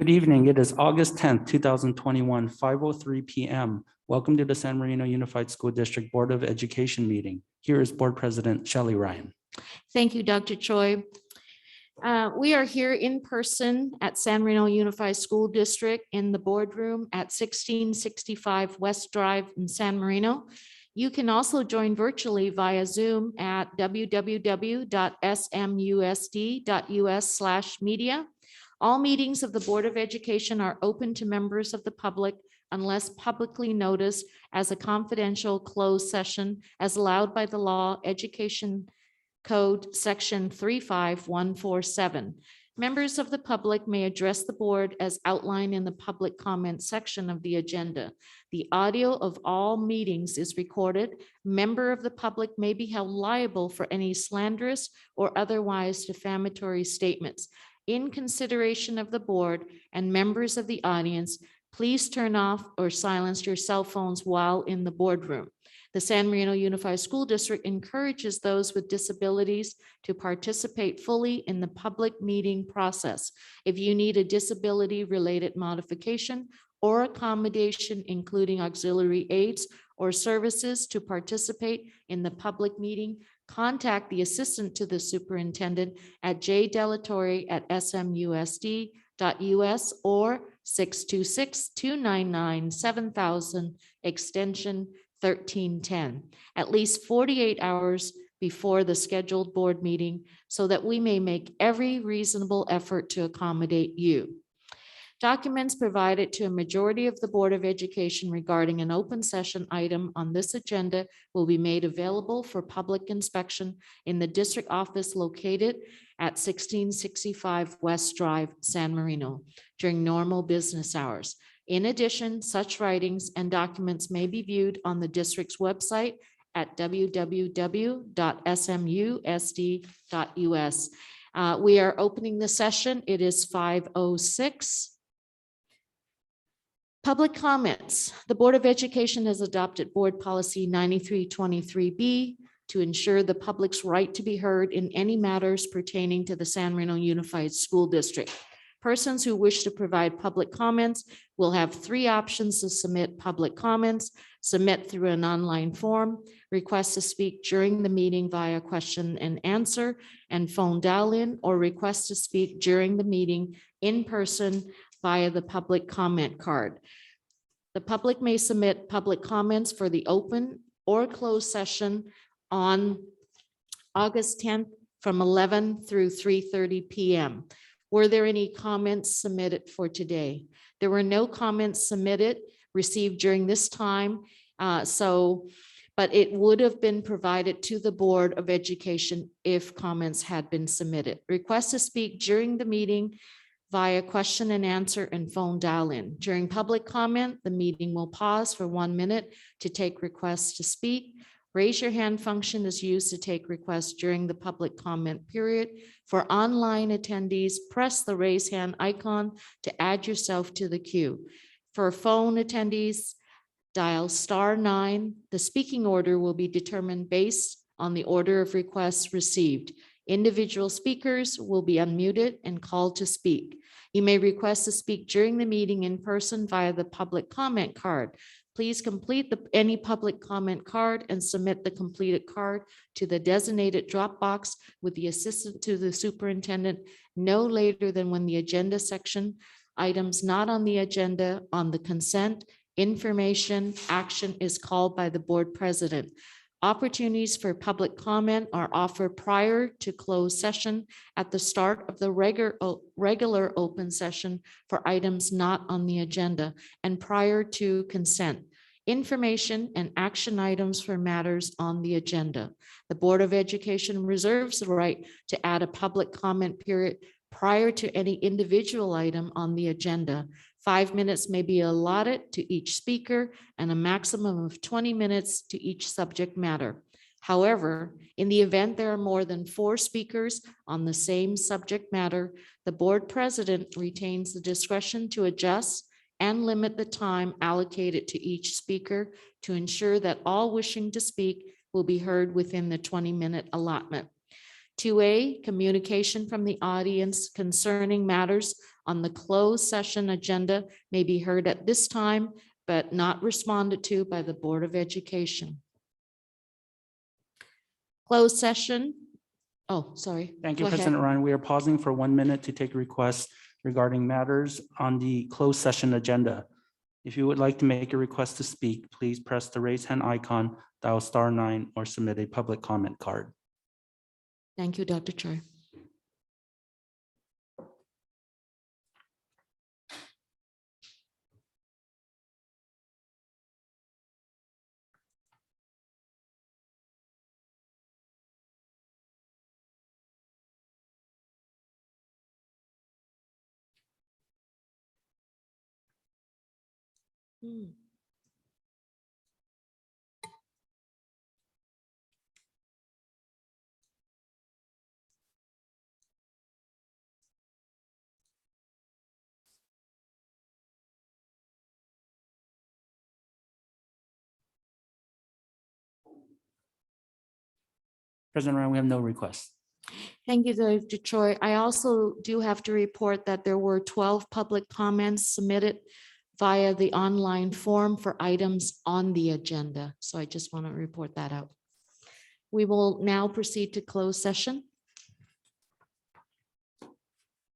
Good evening. It is August 10th, 2021, 5:03 p.m. Welcome to the San Marino Unified School District Board of Education meeting. Here is Board President Shelley Ryan. Thank you, Dr. Choi. We are here in person at San Marino Unified School District in the boardroom at 1665 West Drive in San Marino. You can also join virtually via Zoom at www.smusd.us/media. All meetings of the Board of Education are open to members of the public unless publicly noticed as a confidential closed session as allowed by the law, Education Code Section 35147. Members of the public may address the board as outlined in the public comment section of the agenda. The audio of all meetings is recorded. Member of the public may be held liable for any slanderous or otherwise defamatory statements. In consideration of the board and members of the audience, please turn off or silence your cell phones while in the boardroom. The San Marino Unified School District encourages those with disabilities to participate fully in the public meeting process. If you need a disability-related modification or accommodation, including auxiliary aids or services to participate in the public meeting, contact the assistant to the superintendent at jdelatore@smusd.us or 626-299-7000 extension 1310, at least 48 hours before the scheduled board meeting so that we may make every reasonable effort to accommodate you. Documents provided to a majority of the Board of Education regarding an open session item on this agenda will be made available for public inspection in the district office located at 1665 West Drive, San Marino, during normal business hours. In addition, such writings and documents may be viewed on the district's website at www.smusd.us. We are opening the session. It is 5:06. Public comments. The Board of Education has adopted Board Policy 9323B to ensure the public's right to be heard in any matters pertaining to the San Marino Unified School District. Persons who wish to provide public comments will have three options to submit public comments: submit through an online form, request to speak during the meeting via question and answer and phone dial-in, or request to speak during the meeting in person via the public comment card. The public may submit public comments for the open or closed session on August 10th from 11 through 3:30 p.m. Were there any comments submitted for today? There were no comments received during this time, but it would have been provided to the Board of Education if comments had been submitted. Request to speak during the meeting via question and answer and phone dial-in. During public comment, the meeting will pause for 1 minute to take requests to speak. Raise your hand function is used to take requests during the public comment period. For online attendees, press the raise hand icon to add yourself to the queue. For phone attendees, dial *9. The speaking order will be determined based on the order of requests received. Individual speakers will be unmuted and called to speak. You may request to speak during the meeting in person via the public comment card. Please complete any public comment card and submit the completed card to the designated drop box with the assistant to the superintendent no later than when the agenda section items not on the agenda on the consent information action is called by the board president. Opportunities for public comment are offered prior to closed session at the start of the regular open session for items not on the agenda and prior to consent information and action items for matters on the agenda. The Board of Education reserves the right to add a public comment period prior to any individual item on the agenda. 5 minutes may be allotted to each speaker and a maximum of 20 minutes to each subject matter. However, in the event there are more than 4 speakers on the same subject matter, the board president retains the discretion to adjust and limit the time allocated to each speaker to ensure that all wishing to speak will be heard within the 20-minute allotment. 2A, communication from the audience concerning matters on the closed session agenda may be heard at this time, but not responded to by the Board of Education. Closed session. Oh, sorry. Thank you, Go ahead. President Ryan. We are pausing for 1 minute to take requests regarding matters on the closed session agenda. If you would like to make a request to speak, please press the raise hand icon, dial *9, or submit a public comment card. Thank you, Dr. Choi. President Ryan, we have no requests. Thank you, Dr. Choi. I also do have to report that there were 12 public comments submitted via the online form for items on the agenda. So I just want to report that out. We will now proceed to closed session.